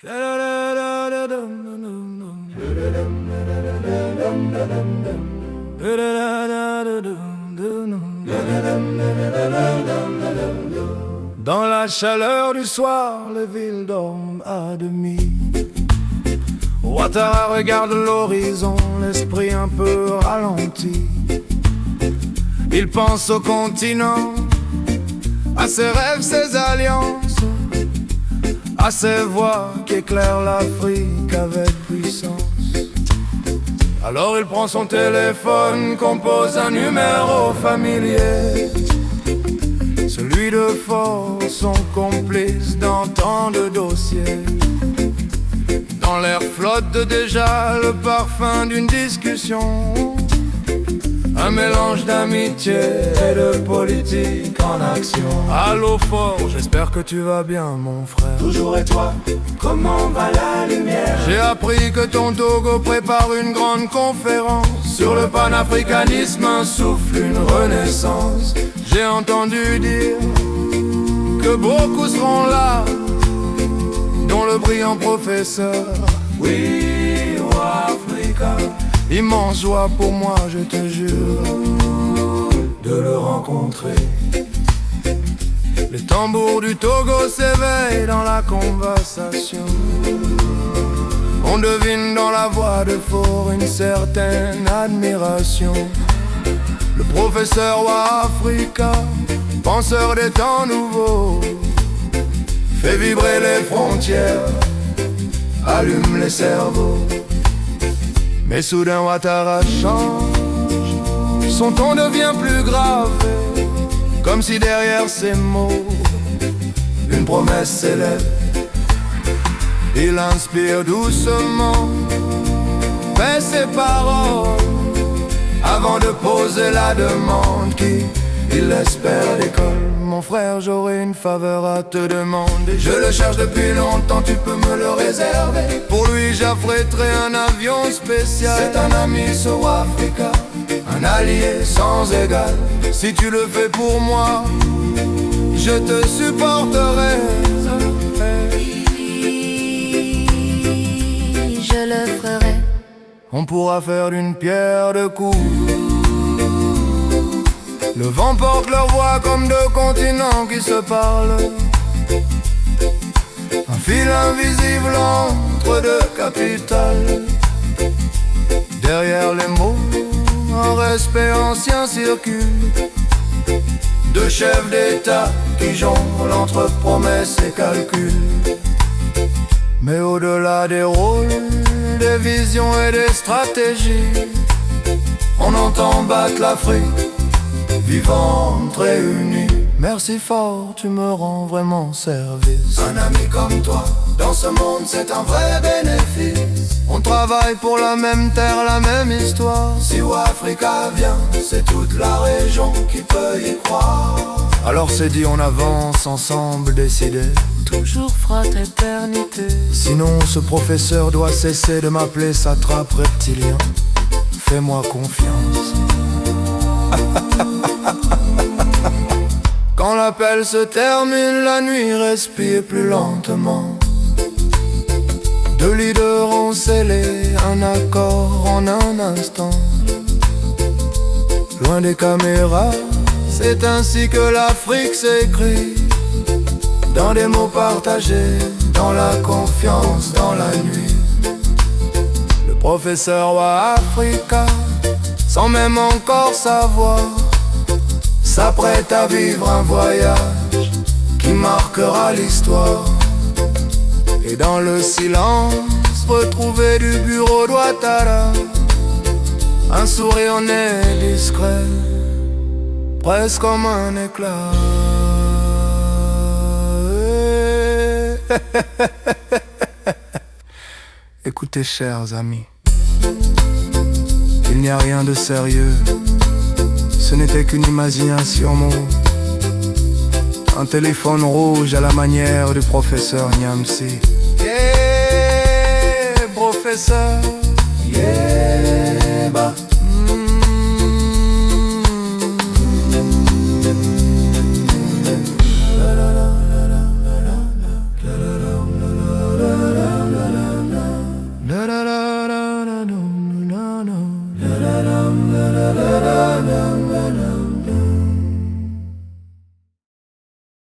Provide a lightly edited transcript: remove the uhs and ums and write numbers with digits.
Dans la chaleur du soir, les villes dorment à demi. Ouattara regarde l'horizon, l'esprit un peu ralenti. Il pense au continent, à ses rêves, ses alliances, à ces voix qui éclairent l'Afrique avec puissance. Alors il prend son téléphone, compose un numéro familier, celui de Fort, son complice dans tant de dossiers. Dans l'air flotte déjà le parfum d'une discussion, un mélange d'amitié et de politique en action. Allô Fort, j'espère que tu vas bien mon frère. Toujours et toi, comment va la lumière? J'ai appris que ton Togo prépare une grande conférence sur le panafricanisme, un souffle, une renaissance. J'ai entendu dire que beaucoup seront là, dont le brillant professeur. Oui, Africa. Immense joie pour moi, je te jure, de le rencontrer. Les tambours du Togo s'éveillent dans la conversation. On devine dans la voix de Fort une certaine admiration. Le professeur Africa, penseur des temps nouveaux, fait vibrer les frontières, allume les cerveaux. Mais soudain Ouattara change, son ton devient plus grave, comme si derrière ces mots une promesse s'élève. Il inspire doucement, fait ses paroles avant de poser la demande qui, il espère, décolle. Mon frère, j'aurais une faveur à te demander. Je le cherche depuis longtemps, tu peux me le réserver. Pour lui j'affréterai un avion spécial. C'est un ami sur Africa, un allié sans égal. Si tu le fais pour moi, je te supporterai. Oui, je le ferai. On pourra faire d'une pierre deux coups. Le vent porte leur voix comme deux continents qui se parlent. Un fil invisible entre deux capitales. Derrière les mots, un respect ancien circule. Deux chefs d'État qui jonglent entre promesses et calculs. Mais au-delà des rôles, des visions et des stratégies, on entend battre l'Afrique vivante réunie. Merci Fort, tu me rends vraiment service. Un ami comme toi, dans ce monde c'est un vrai bénéfice. On travaille pour la même terre, la même histoire. Si Africa vient, c'est toute la région qui peut y croire. Alors c'est dit, on avance ensemble, décidé. Toujours fraternité. Sinon ce professeur doit cesser de m'appeler satrape reptilien. Fais-moi confiance. Quand l'appel se termine, la nuit respire plus lentement. Deux leaders ont scellé un accord en un instant. Loin des caméras, c'est ainsi que l'Afrique s'écrit. Dans des mots partagés, dans la confiance, dans la nuit. Le professeur Africa, sans même encore savoir, s'apprête à vivre un voyage qui marquera l'histoire. Et dans le silence, retrouver du bureau d'Ouattara, un sourire net discret, presque comme un éclat. Écoutez chers amis, il n'y a rien de sérieux. Ce n'était qu'une imagination, un téléphone rouge à la manière du professeur Niamsi. Yeah, professeur. Yeah, bah. la la la la la la.